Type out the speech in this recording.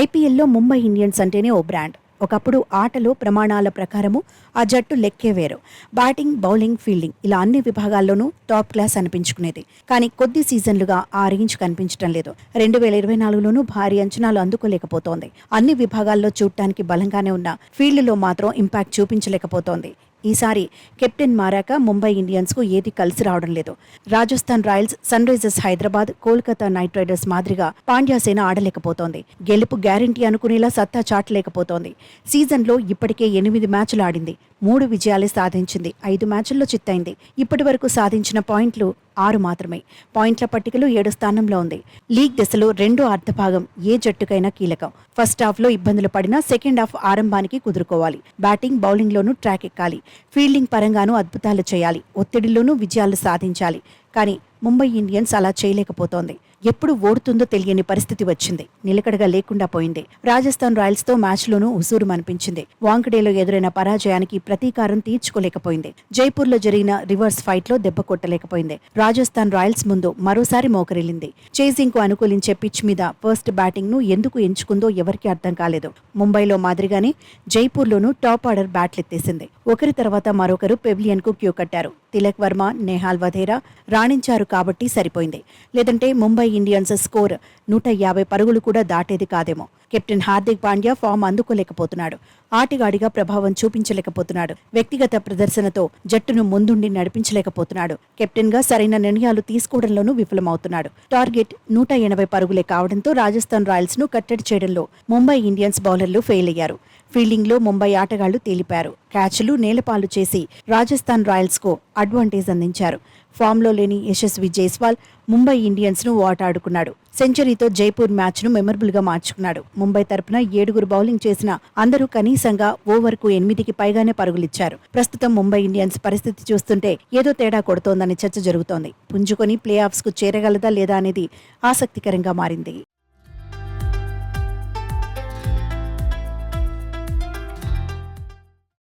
ఐపీఎల్లో ముంబై ఇండియన్స్ అంటేనే ఓ బ్రాండ్. ఒకప్పుడు ఆటలో ప్రమాణాల ప్రకారము ఆ జట్టు లెక్కే వేరు. బ్యాటింగ్, బౌలింగ్, ఫీల్డింగ్ ఇలా అన్ని విభాగాల్లోనూ టాప్ క్లాస్ అనిపించుకునేది. కానీ కొద్ది సీజన్లుగా ఆ రేంజ్ కనిపించడం లేదు. 2024లోనూ భారీ అంచనాలు అందుకోలేకపోతోంది. అన్ని విభాగాల్లో చూడటానికి బలంగానే ఉన్న ఫీల్డ్లో మాత్రం ఇంపాక్ట్ చూపించలేకపోతోంది. ఈసారి కెప్టెన్ మారాక ముంబై ఇండియన్స్కు ఏది కలిసి రావడం లేదు. Rajasthan Royals, Sunrisers Hyderabad, Kolkata Knight Riders మాదిరిగా పాండ్యాసేన ఆడలేకపోతోంది. గెలుపు గ్యారంటీ అనుకునేలా సత్తా చాటలేకపోతోంది. సీజన్లో ఇప్పటికే 8 మ్యాచ్లు ఆడింది. 3 విజయాలే సాధించింది. 5 మ్యాచ్ల్లో చిత్తైంది. ఇప్పటి వరకు సాధించిన పాయింట్లు 6 మాత్రమే. పాయింట్ల పట్టికలో 7 స్థానంలో ఉంది. లీగ్ దశలో రెండో అర్ధభాగం ఏ జట్టుకైనా కీలకం. ఫస్ట్ హాఫ్లో ఇబ్బందులు పడినా సెకండ్ హాఫ్ ఆరంభానికి కుదురుకోవాలి. బ్యాటింగ్, బౌలింగ్లోనూ ట్రాక్ ఎక్కాలి. ఫీల్డింగ్ పరంగానూ అద్భుతాలు చేయాలి. ఒత్తిడిలోనూ విజయాలు సాధించాలి. కానీ ముంబై ఇండియన్స్ అలా చేయలేకపోతోంది. ఎప్పుడు ఓడుతుందో తెలియని పరిస్థితి వచ్చింది. నిలకడగా లేకుండా పోయింది. రాజస్థాన్ రాయల్స్తో మ్యాచ్లోనూ ఉసూరుమనిపించింది. వాంకడేలో ఎదురైన పరాజయానికి ప్రతీకారం తీర్చుకోలేకపోయింది. జైపూర్లో జరిగిన రివర్స్ ఫైట్లో దెబ్బ కొట్టలేకపోయింది. రాజస్థాన్ రాయల్స్ ముందు మరోసారి మోకరిల్లింది. చేజింగ్కు అనుకూలించే పిచ్ మీద ఫస్ట్ బ్యాటింగ్ను ఎందుకు ఎంచుకుందో ఎవరికీ అర్థం కాలేదు. ముంబైలో మాదిరిగానే జైపూర్లోనూ టాప్ ఆర్డర్ బ్యాట్లెత్తేసింది. ఒకరి తర్వాత మరొకరు పెవిలియన్కు క్యూ కట్టారు. తిలక్ వర్మ, నెహాల్ వధేరా రాణించారు కాబట్టి సరిపోయింది. లేదంటే ముంబై ఇండియన్స్ స్కోర్ 150 పరుగులు కూడా దాటేది కాదేమో. కెప్టెన్ హార్దిక్ పాండ్యా ఫామ్ అందుకోలేకపోతున్నాడు. ఆటగాడిగా ప్రభావం చూపించలేకపోతున్నాడు. వ్యక్తిగత ప్రదర్శనతో జట్టును ముందుండి నడిపించలేకపోతున్నాడు. కెప్టెన్గా సరైన నిర్ణయాలు తీసుకోవడంలోనూ విఫలమవుతున్నాడు. టార్గెట్ 180 పరుగులే కావడంతో రాజస్థాన్ రాయల్స్ ను కట్టడి చేయడంలో ముంబై ఇండియన్స్ బౌలర్లు ఫెయిల్ అయ్యారు. ఫీల్డింగ్లో ముంబై ఆటగాళ్లు తేలిపారు. క్యాచ్లు నేలపాలు చేసి రాజస్థాన్ రాయల్స్కు అడ్వాంటేజ్ అందించారు. ఫామ్లో లేని యశస్వి జైస్వాల్ ముంబై ఇండియన్స్ను ఆటాడుకున్నాడు. సెంచరీతో జైపూర్ మ్యాచ్ను మెమరబుల్గా మార్చుకున్నాడు. ముంబై తరపున 7 బౌలింగ్ చేసిన అందరూ కనీసంగా ఓవర్కు 8కి పైగానే పరుగులిచ్చారు. ప్రస్తుతం ముంబై ఇండియన్స్ పరిస్థితి చూస్తుంటే ఏదో తేడా కొడుతోందని చర్చ జరుగుతోంది. పుంజుకొని ప్లే ఆఫ్స్కు చేరగలదా లేదా అనేది ఆసక్తికరంగా మారింది.